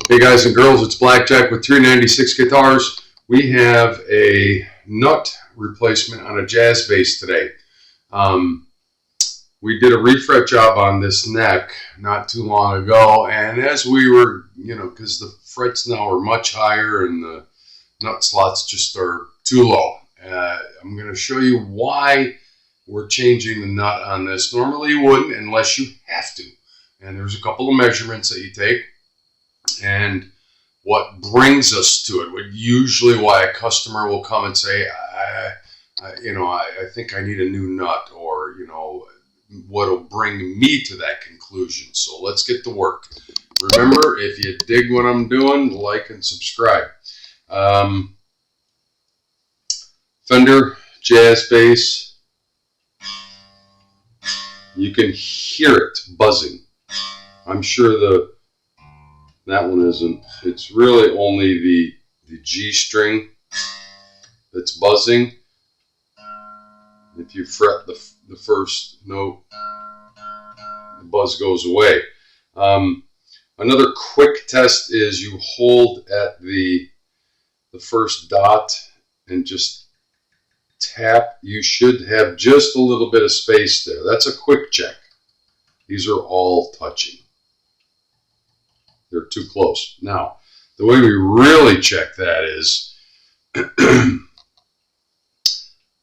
Hey guys and girls, it's Blackjack with 396 Guitars. We have a nut replacement on a jazz bass today. We did a refret job on this neck not too long ago, and as we were, because the frets now are much higher and the nut slots just are too low. I'm going to show you why we're changing the nut on this. Normally you wouldn't unless you have to. And there's a couple of measurements that you take. And what brings us to it, usually why a customer will come and say, I think I need a new nut, or, what'll bring me to that conclusion. So let's get to work. Remember, if you dig what I'm doing, like and subscribe. Fender jazz bass. You can hear it buzzing. I'm sure that one isn't. It's really only the G string that's buzzing. If you fret the first note, the buzz goes away. Another quick test is you hold at the first dot and just tap. You should have just a little bit of space there. That's a quick check. These are all touching. They're too close. Now, the way we really check that is,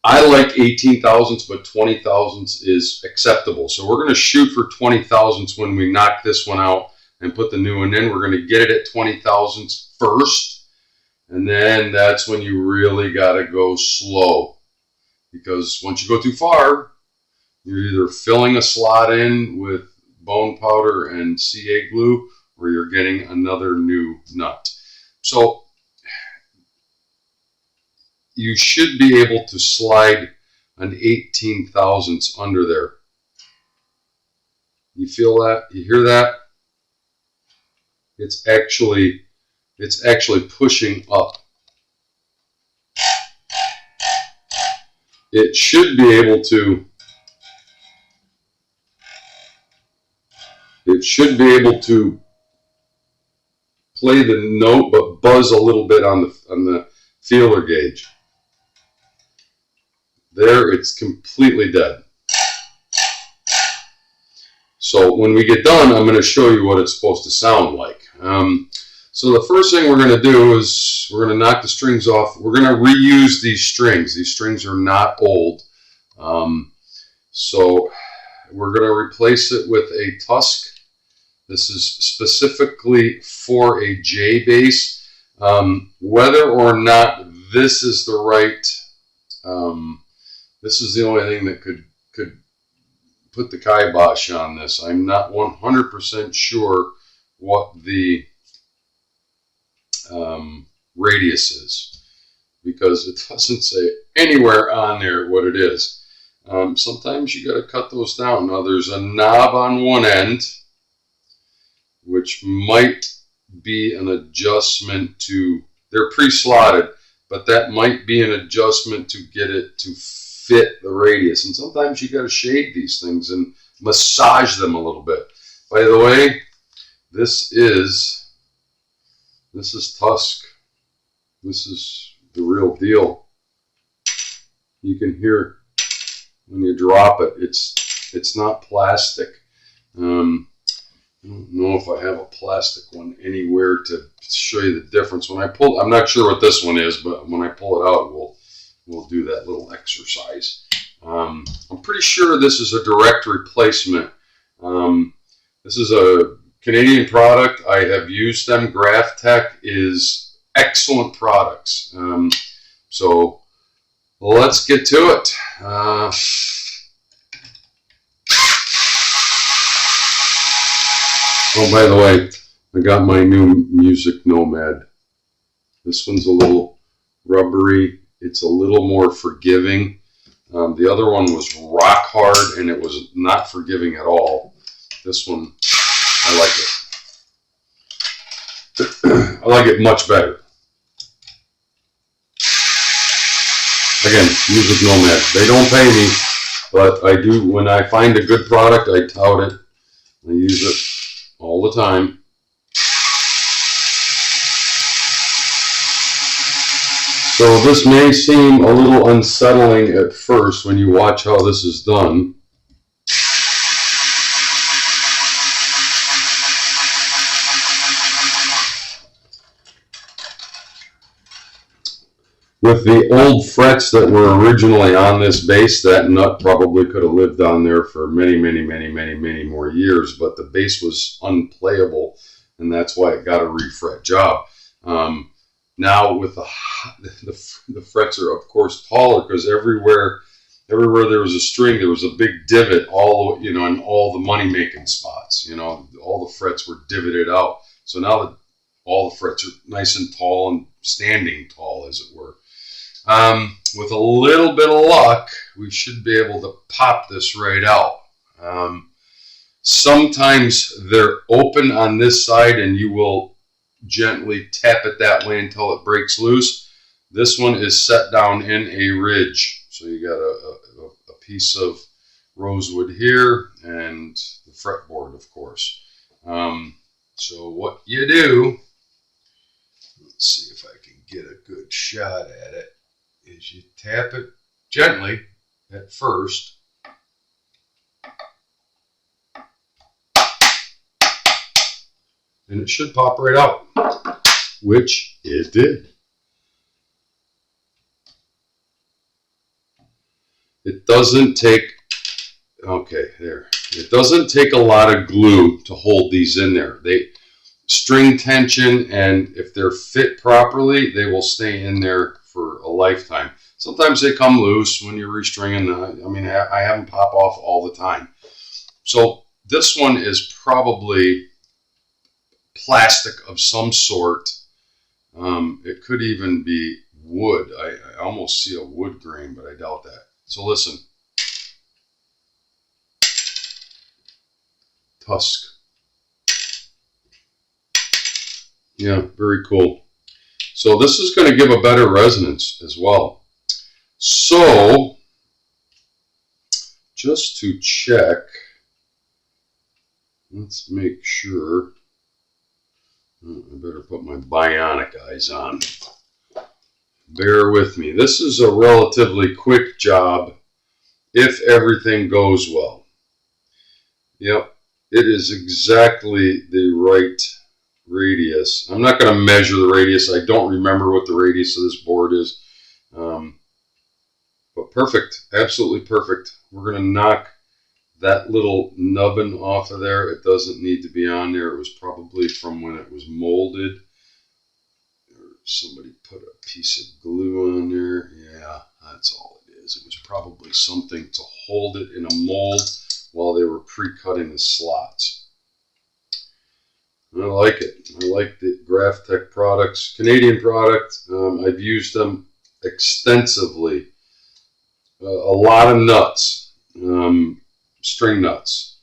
I like 18 thousandths, but 20 thousandths is acceptable. So we're going to shoot for 20 thousandths when we knock this one out and put the new one in. We're going to get it at 20 thousandths first, and then that's when you really got to go slow. Because once you go too far, you're either filling a slot in with bone powder and CA glue, or you're getting another new nut. So you should be able to slide an 18 thousandths under there. You feel that? You hear that? It's actually pushing up. It should be able to play the note but buzz a little bit on the feeler gauge. There, it's completely dead. So when we get done, I'm going to show you what it's supposed to sound like. So the first thing we're going to do is we're going to knock the strings off. We're going to reuse these strings. These strings are not old. So we're going to replace it with a Tusk. This is specifically for a J bass. Whether or not this is the right, this is the only thing that could put the kibosh on this. I'm not 100% sure what the radius is, because it doesn't say anywhere on there what it is. Sometimes you got to cut those down. Now there's a knob on one end, which might be an adjustment to, they're pre-slotted, but that might be an adjustment to get it to fit the radius. And sometimes you got to shade these things and massage them a little bit. By the way, this is Tusk. This is the real deal. You can hear when you drop it. It's not plastic. I don't know if I have a plastic one anywhere to show you the difference. When I pull, I'm not sure what this one is, but when I pull it out, we'll do that little exercise. I'm pretty sure this is a direct replacement. This is a Canadian product. I have used them. GraphTech is excellent products. So let's get to it. Oh, by the way, I got my new Music Nomad. This one's a little rubbery. It's a little more forgiving. The other one was rock hard, and it was not forgiving at all. This one, I like it. I like it much better. Again, Music Nomad. They don't pay me, but I do. When I find a good product, I tout it. I use it all the time. So this may seem a little unsettling at first when you watch how this is done. With the old frets that were originally on this base, that nut probably could have lived on there for many more years, but the base was unplayable, and that's why it got a refret job. Now with the frets are of course taller, because everywhere there was a string, there was a big divot all, in all the money making spots. All the frets were divoted out. So now that all the frets are nice and tall and standing tall, as it were. With a little bit of luck, we should be able to pop this right out. Sometimes they're open on this side, and you will gently tap it that way until it breaks loose. This one is set down in a ridge. So you got a piece of rosewood here and the fretboard, of course. So what you do, let's see if I can get a good shot at it, is you tap it gently at first. And it should pop right out, which it did. It doesn't take, it doesn't take a lot of glue to hold these in there. They string tension, and if they're fit properly, they will stay in there for a lifetime. Sometimes they come loose when you're restringing. I have them pop off all the time. So this one is probably plastic of some sort. It could even be wood. I almost see a wood grain, but I doubt that. So listen. Tusk. Yeah, very cool. So this is going to give a better resonance as well. So just to check, let's make sure. I better put my bionic eyes on. Bear with me. This is a relatively quick job if everything goes well. Yep, it is exactly the right radius. I'm not going to measure the radius. I don't remember what the radius of this board is. But perfect. Absolutely perfect. We're going to knock that little nubbin off of there. It doesn't need to be on there. It was probably from when it was molded. Or somebody put a piece of glue on there. Yeah, that's all it is. It was probably something to hold it in a mold while they were pre-cutting the slots. I like it. I like the Graphtec products. Canadian product. I've used them extensively. A lot of nuts. String nuts.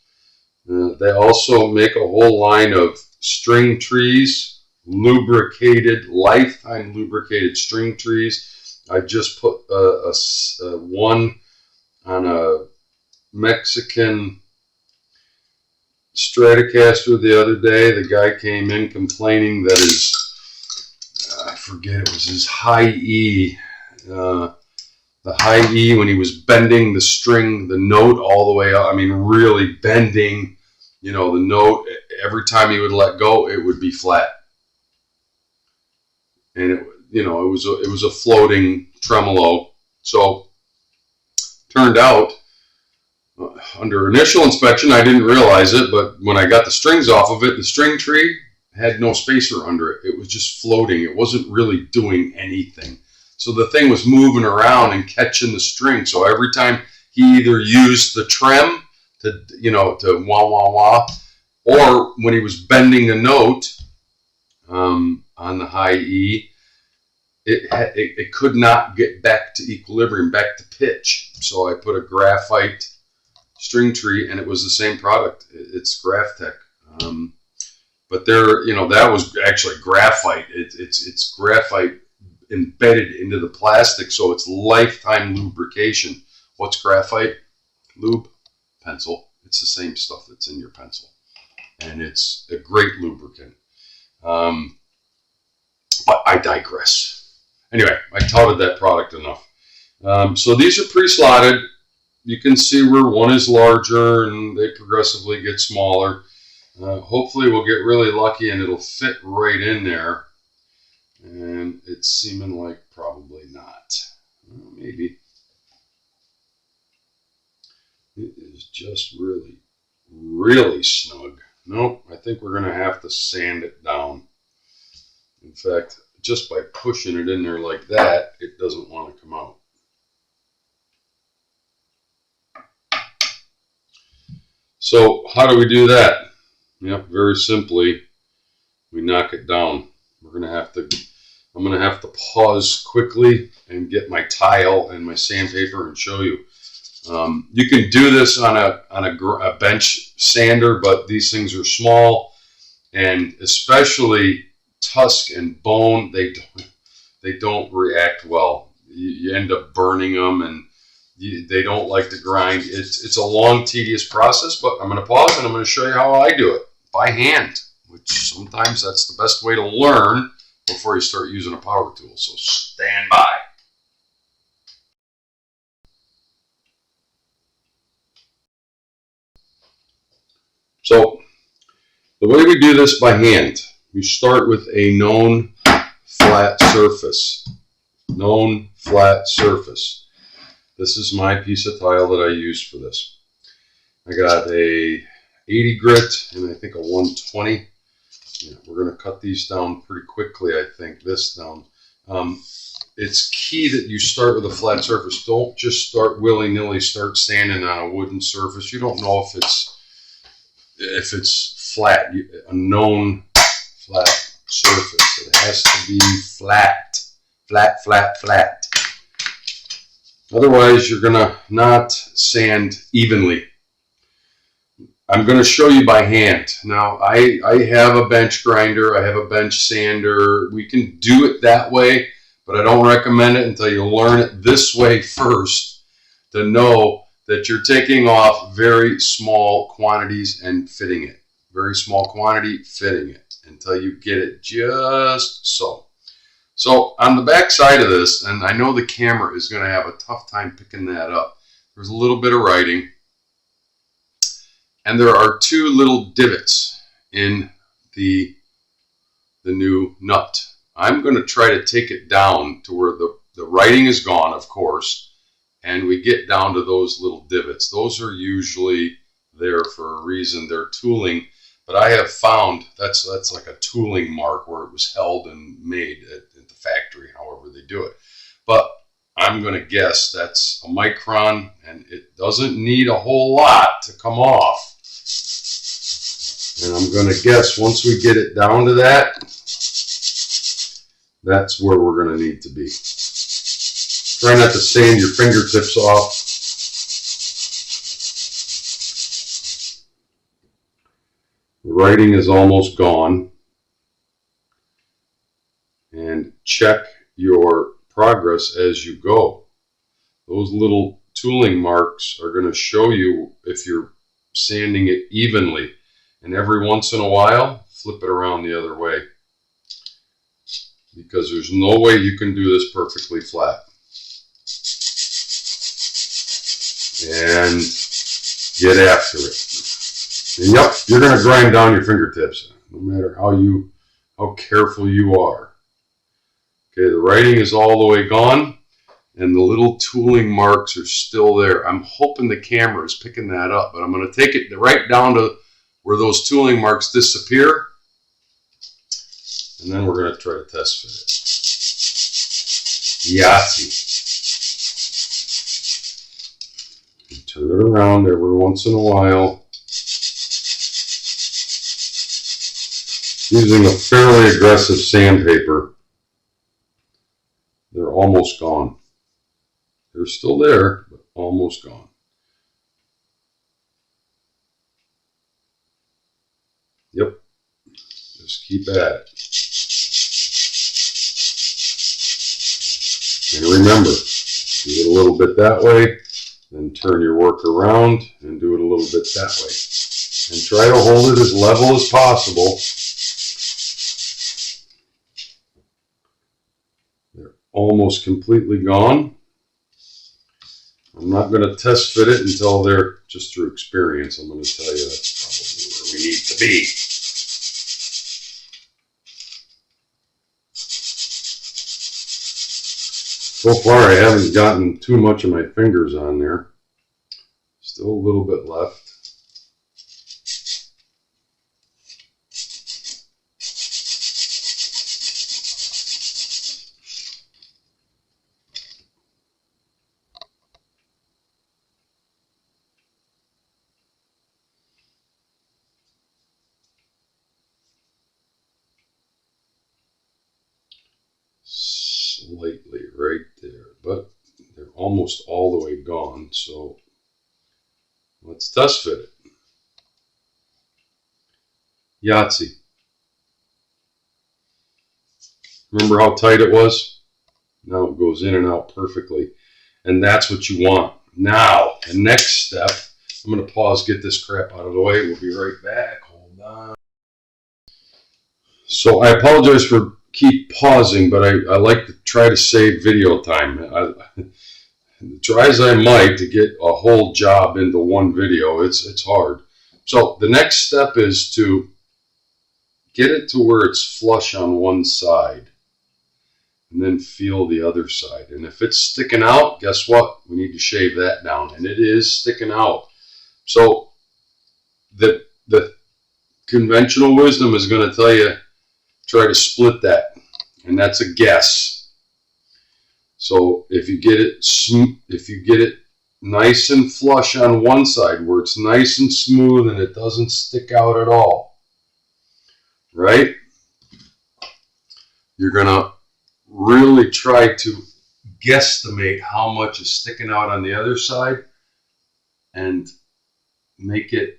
They also make a whole line of string trees, lifetime lubricated string trees. I just put one on a Mexican Stratocaster the other day. The guy came in complaining that I forget, it was his high E. The high E, when he was bending the string, the note all the way up. Really bending, the note. Every time he would let go, it would be flat. And it was a floating tremolo. So turned out, under initial inspection, I didn't realize it, but when I got the strings off of it, the string tree had no spacer under it. It was just floating. It wasn't really doing anything. So the thing was moving around and catching the string. So every time he either used the trem to wah wah wah, or when he was bending the note on the high E, it could not get back to equilibrium, back to pitch. So I put a graphite string tree, and it was the same product. It's Graphtec. But that was actually graphite. It's graphite embedded into the plastic, so it's lifetime lubrication. What's graphite? Lube? Pencil. It's the same stuff that's in your pencil, and it's a great lubricant. But I digress. Anyway, I touted that product enough. So these are pre-slotted. You can see where one is larger and they progressively get smaller. Hopefully we'll get really lucky and it'll fit right in there. And it's seeming like probably not. Well, maybe. It is just really, really snug. Nope, I think we're going to have to sand it down. In fact, just by pushing it in there like that, it doesn't want to come out. So how do we do that? Yep, very simply, we knock it down. I'm going to have to pause quickly and get my tile and my sandpaper and show you. You can do this on a bench sander, but these things are small, and especially tusk and bone, they don't react well. You end up burning them, and they don't like to grind. It's a long, tedious process, but I'm going to pause and I'm going to show you how I do it by hand, which sometimes that's the best way to learn before you start using a power tool. So stand by. So the way we do this by hand, we start with a known flat surface. Known flat surface. This is my piece of tile that I used for this. I got a 80 grit and I think a 120. Yeah, we're going to cut these down pretty quickly, I think, this down. It's key that you start with a flat surface. Don't just start willy-nilly, start sanding on a wooden surface. You don't know if it's flat, a known flat surface. It has to be flat, flat, flat, flat. Otherwise, you're going to not sand evenly. I'm going to show you by hand. Now, I have a bench grinder. I have a bench sander. We can do it that way, but I don't recommend it until you learn it this way first to know that you're taking off very small quantities and fitting it. Very small quantity, fitting it until you get it just so. So on the back side of this, and I know the camera is going to have a tough time picking that up, there's a little bit of writing. And there are two little divots in the new nut. I'm going to try to take it down to where the writing is gone, of course, and we get down to those little divots. Those are usually there for a reason. They're tooling, but I have found that's like a tooling mark where it was held and made at the factory, however they do it. But I'm going to guess that's a micron, and it doesn't need a whole lot to come off. And I'm going to guess once we get it down to that, that's where we're going to need to be. Try not to sand your fingertips off. The writing is almost gone. And check your progress as you go. Those little tooling marks are going to show you if you're sanding it evenly. And every once in a while, flip it around the other way. Because there's no way you can do this perfectly flat. And get after it. And yep, you're going to grind down your fingertips, no matter how careful you are. Okay, the writing is all the way gone, and the little tooling marks are still there. I'm hoping the camera is picking that up, but I'm going to take it right down to where those tooling marks disappear, and then we're going to try to test fit it. Yahtzee. Turn it around every once in a while. Using a fairly aggressive sandpaper. They're almost gone. They're still there, but almost gone. Yep. Just keep at it. And remember, do it a little bit that way, then turn your work around and do it a little bit that way. And try to hold it as level as possible. They're almost completely gone. I'm not going to test fit it until they're, just through experience, I'm going to tell you that's probably where we need to be. So far I haven't gotten too much of my fingers on there. Still a little bit left. Slightly right there, but they're almost all the way gone, so let's test fit it. Yahtzee. Remember how tight it was? Now it goes in and out perfectly, and that's what you want. Now, the next step, I'm going to pause, get this crap out of the way. We'll be right back. Hold on. So I apologize for keep pausing, but I like to try to save video time. Try as I might to get a whole job into one video, it's hard. So the next step is to get it to where it's flush on one side, and then feel the other side. And if it's sticking out, guess what? We need to shave that down, and it is sticking out. So the conventional wisdom is going to tell you try to split that, and that's a guess. So if you get it nice and flush on one side where it's nice and smooth and it doesn't stick out at all, right? You're gonna really try to guesstimate how much is sticking out on the other side and make it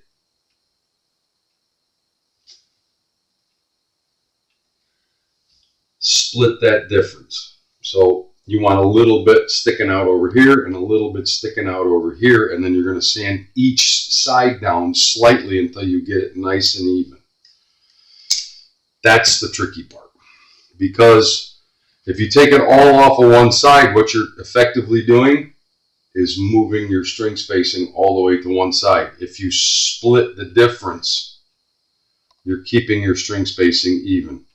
split that difference. So you want a little bit sticking out over here and a little bit sticking out over here, and then you're going to sand each side down slightly until you get it nice and even. That's the tricky part, because if you take it all off of one side, what you're effectively doing is moving your string spacing all the way to one side. If you split the difference, you're keeping your string spacing even.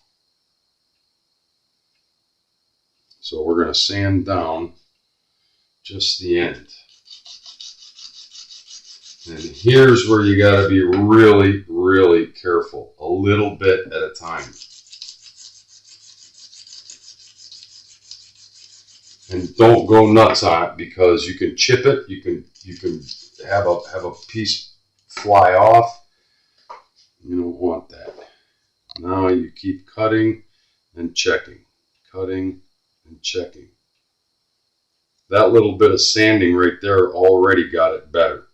So we're going to sand down just the end. And here's where you got to be really, really careful, a little bit at a time. And don't go nuts on it, because you can chip it, you can have a piece fly off. You don't want that. Now you keep cutting and checking, cutting and checking. That little bit of sanding right there already got it better.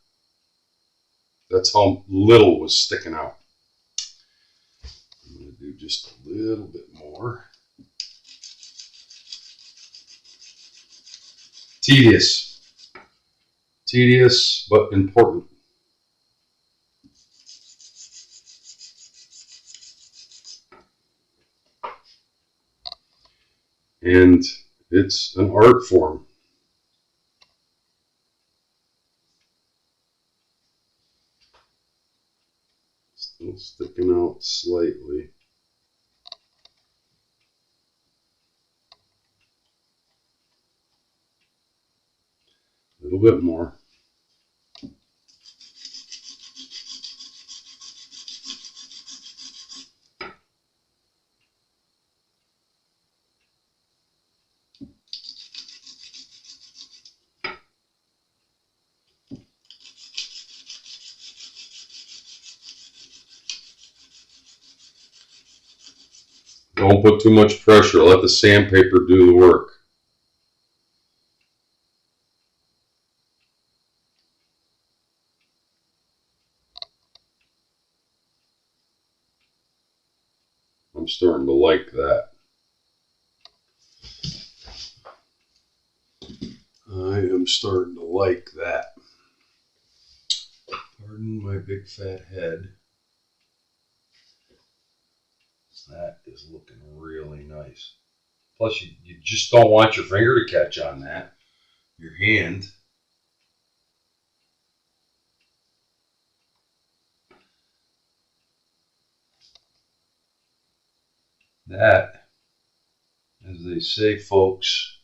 That's how little was sticking out. I'm going to do just a little bit more. Tedious, but important. And it's an art form. Still sticking out slightly. A little bit more. Don't put too much pressure. Let the sandpaper do the work. I'm starting to like that. I am starting to like that. Pardon my big fat head. That is looking really nice. Plus, you just don't want your finger to catch on that. Your hand. That, as they say, folks,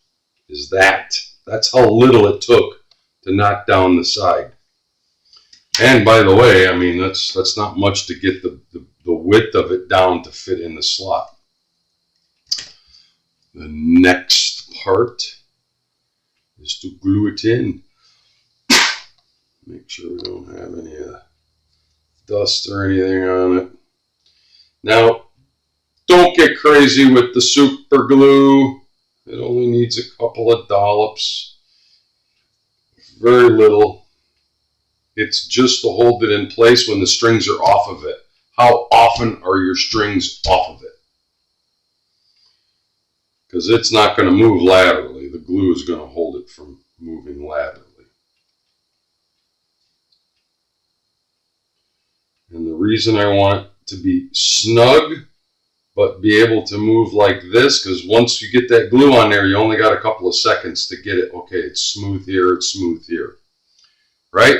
is that. That's how little it took to knock down the side. And by the way, I mean, that's not much to get the width of it down to fit in the slot. The next part is to glue it in. Make sure we don't have any dust or anything on it. Now, don't get crazy with the super glue. It only needs a couple of dollops. Very little. It's just to hold it in place when the strings are off of it. How often are your strings off of it? Because it's not going to move laterally. The glue is going to hold it from moving laterally. And the reason I want it to be snug, but be able to move like this, because once you get that glue on there, you only got a couple of seconds to get it. Okay, it's smooth here, it's smooth here. Right?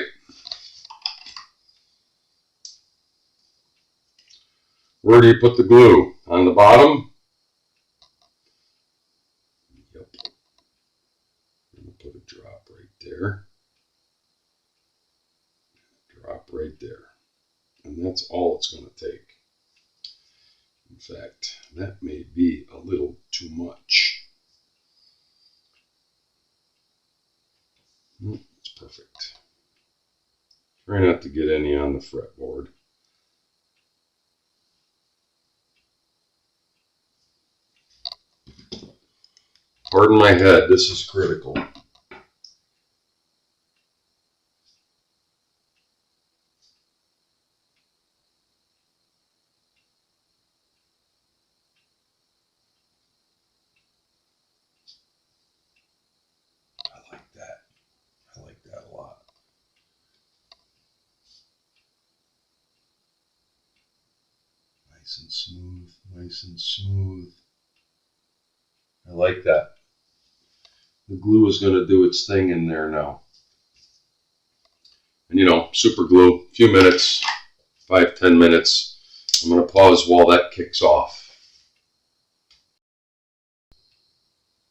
Where do you put the glue? On the bottom? Yep. I'm going to put a drop right there. Drop right there. And that's all it's going to take. In fact, that may be a little too much. It's perfect. Try not to get any on the fretboard. Pardon my head, this is critical. I like that. I like that a lot. Nice and smooth, nice and smooth. I like that. The glue is going to do its thing in there now. And you know, super glue, a few minutes, 5-10 minutes. I'm going to pause while that kicks off.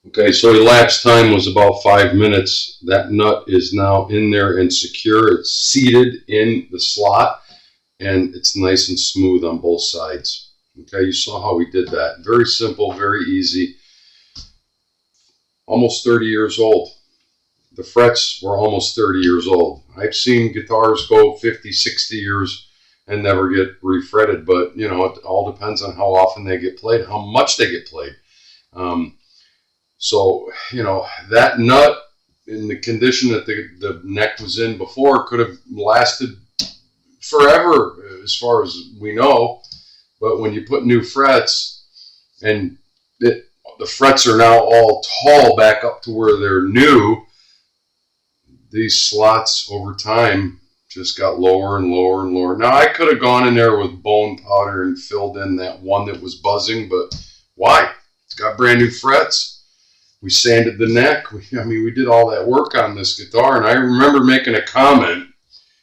Okay, so elapsed time was about 5 minutes. That nut is now in there and secure. It's seated in the slot and it's nice and smooth on both sides. Okay, you saw how we did that. Very simple, very easy. Almost 30 years old. The frets were almost 30 years old. I've seen guitars go 50, 60 years and never get refretted, but you know, it all depends on how often they get played, how much they get played. So, you know, that nut in the condition that the neck was in before could have lasted forever as far as we know. But when you put new frets and the frets are now all tall back up to where they're new, these slots over time just got lower and lower and lower. Now, I could have gone in there with bone powder and filled in that one that was buzzing, but why? It's got brand new frets. We sanded the neck. We did all that work on this guitar, and I remember making a comment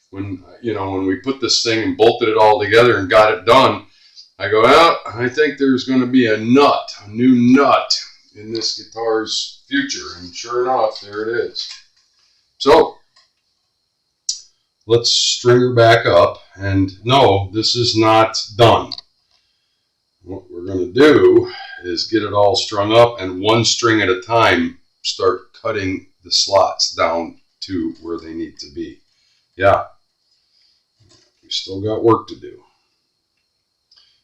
when we put this thing and bolted it all together and got it done. I go, well, I think there's going to be a new nut in this guitar's future, and sure enough, there it is. So let's string her back up, and no, this is not done. What we're going to do is get it all strung up and one string at a time start cutting the slots down to where they need to be. Yeah, we still got work to do.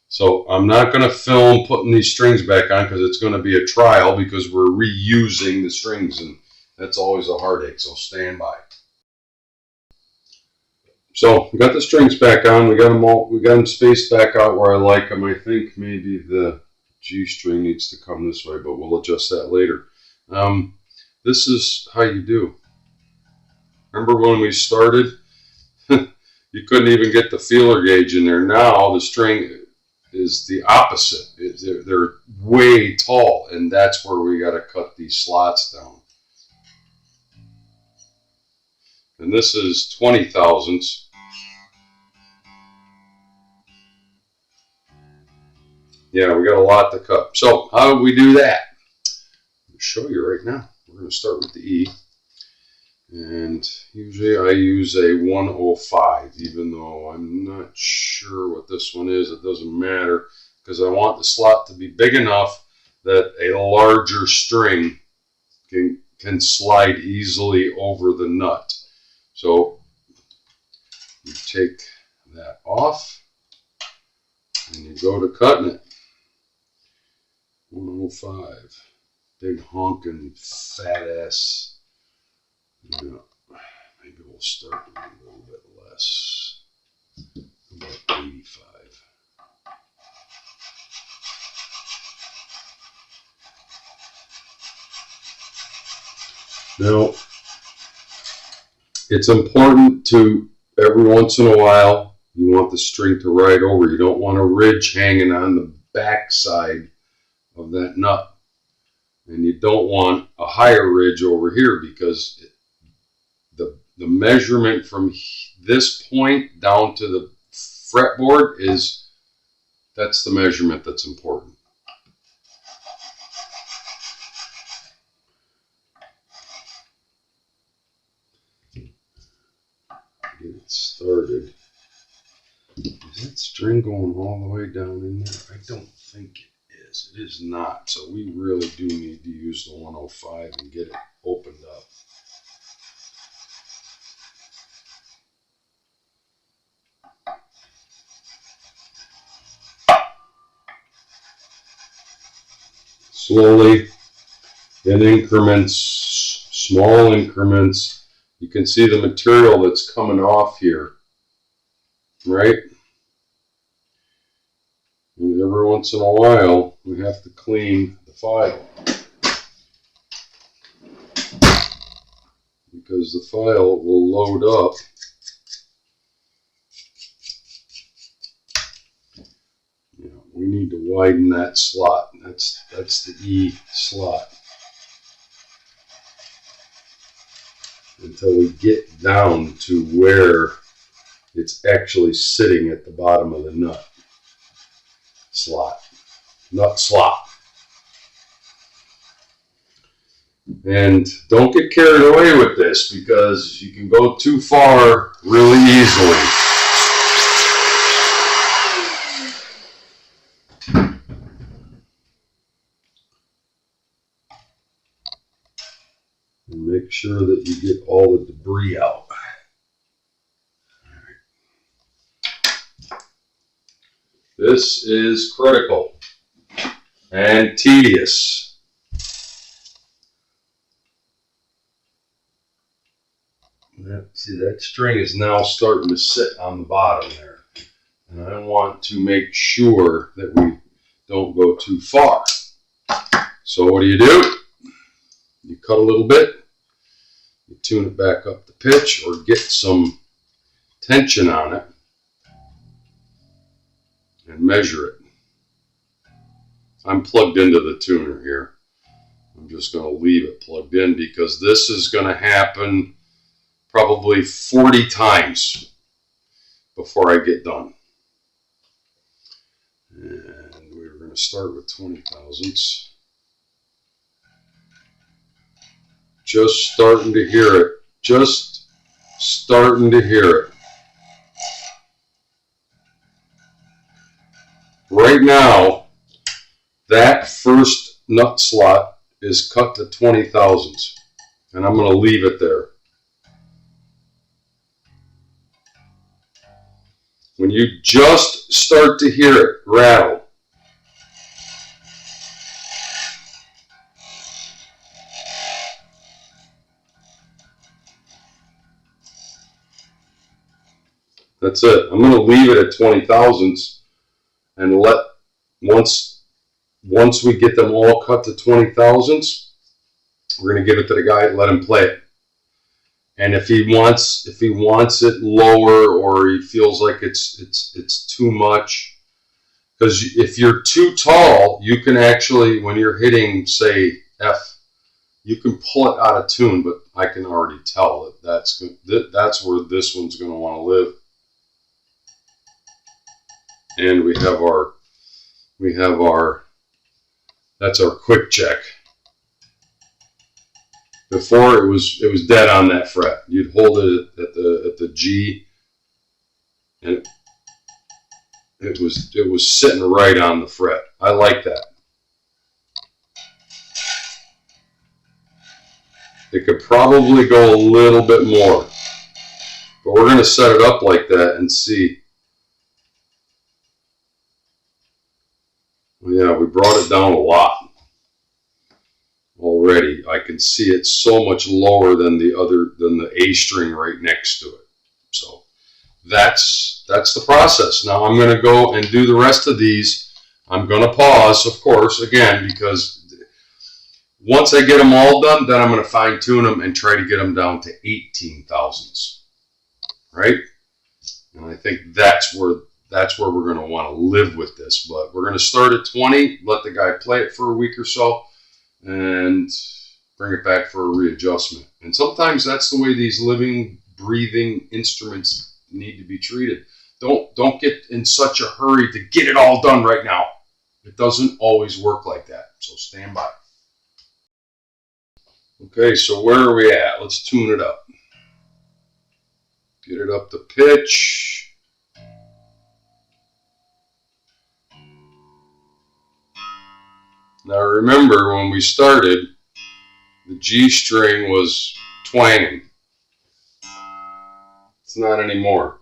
So I'm not going to film putting these strings back on because it's going to be a trial because we're reusing the strings and that's always a heartache, so stand by. So we got the strings back on. We got them spaced back out where I like them. I think maybe the G string needs to come this way, but we'll adjust that later. This is how you do. Remember when we started? You couldn't even get the feeler gauge in there. Now the string is the opposite. They're way tall, and that's where we got to cut these slots down. And this is 20 thousandths. Yeah, we got a lot to cut. So how do we do that? I'll show you right now. We're going to start with the E. And usually I use a 105, even though I'm not sure what this one is. It doesn't matter, because I want the slot to be big enough that a larger string can slide easily over the nut. So you take that off and you go to cutting it. 105, big honking fat ass. Yeah, maybe we'll start with a little bit less, about 85. Now, it's important to, every once in a while, you want the string to ride over. You don't want a ridge hanging on the back side of that nut. And you don't want a higher ridge over here, because the measurement from this point down to the fretboard that's the measurement that's important. Get it started. Is that string going all the way down in there? I don't think it is. It is not. So we really do need to use the 105 and get it opened up. Slowly, in increments, small increments. You can see the material that's coming off here, right? And every once in a while, we have to clean the file, because the file will load up. We need to widen that slot. That's the E slot. Until we get down to where it's actually sitting at the bottom of the nut slot. And don't get carried away with this, because you can go too far really easily. And make sure that you get all the debris out. This is critical and tedious. See, that string is now starting to sit on the bottom there. And I want to make sure that we don't go too far. So what do? You cut a little bit. You tune it back up to pitch, or get some tension on it and measure it. I'm plugged into the tuner here. I'm just going to leave it plugged in, because this is going to happen probably 40 times before I get done. And we're going to start with 20 thousandths. Just starting to hear it. Just starting to hear it. Right now, that first nut slot is cut to 20 thousandths. And I'm going to leave it there. When you just start to hear it rattle, that's it. I'm going to leave it at 20 thousandths and let, once we get them all cut to 20 thousandths, we're going to give it to the guy and let him play it. And if he wants it lower, or he feels like it's too much, Because if you're too tall, you can actually, when you're hitting, say, F, you can pull it out of tune, but I can already tell that that's where this one's going to want to live. And we have our, that's our quick check. Before it was dead on that fret. You'd hold it at the G, and it was sitting right on the fret. I like that. It could probably go a little bit more, but we're going to set it up like that and see. Yeah, we brought it down a lot already. I can see it so much lower than the A string right next to it. So that's the process. Now I'm going to go and do the rest of these. I'm going to pause, of course, again, because once I get them all done, then I'm going to fine tune them and try to get them down to 18 thousandths, right? And I think that's where we're going to want to live with this. But we're going to start at 20, let the guy play it for a week or so, and bring it back for a readjustment. And sometimes that's the way these living, breathing instruments need to be treated. Don't get in such a hurry to get it all done right now. It doesn't always work like that. So stand by. Okay, so where are we at? Let's tune it up. Get it up to pitch. Now remember, when we started, the G string was twanging. It's not anymore.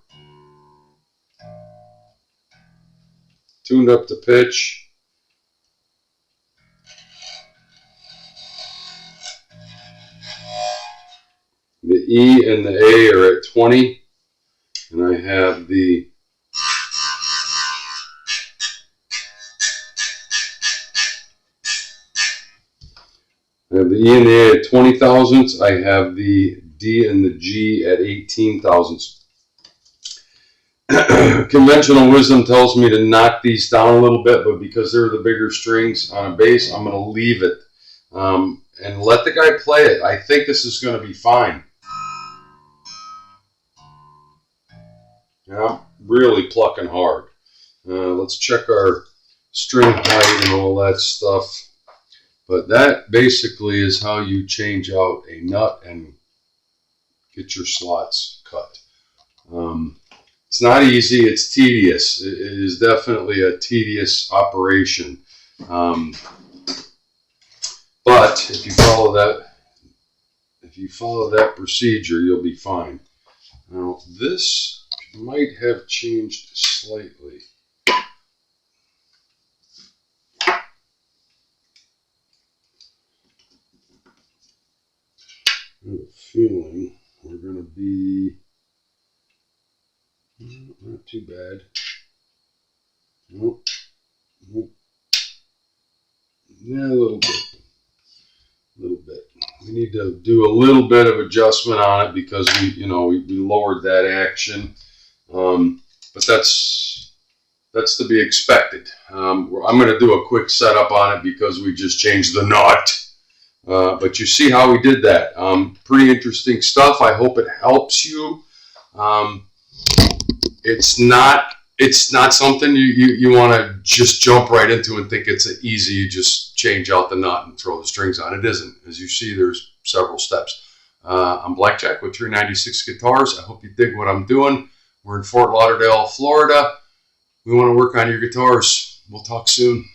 Tuned up to pitch. The E and the A are at 20, and I have the E and the A at 20 thousandths. I have the D and the G at 18 thousandths. Conventional wisdom tells me to knock these down a little bit, but because they're the bigger strings on a bass, I'm going to leave it and let the guy play it. I think this is going to be fine. Yeah, I'm really plucking hard. Let's check our string height and all that stuff. But that basically is how you change out a nut and get your slots cut. It's not easy. It's tedious. It is definitely a tedious operation. But if you follow that procedure, you'll be fine. Now this might have changed slightly. I have a feeling we're going to be not too bad. Nope. Yeah, a little bit. We need to do a little bit of adjustment on it because we lowered that action. But that's to be expected. I'm going to do a quick setup on it because we just changed the nut. But you see how we did that. Pretty interesting stuff. I hope it helps you. It's not something you want to just jump right into and think it's easy. You just change out the nut and throw the strings on. It isn't. As you see, there's several steps. I'm Blackjack with 396 Guitars. I hope you dig what I'm doing. We're in Fort Lauderdale, Florida. We want to work on your guitars. We'll talk soon.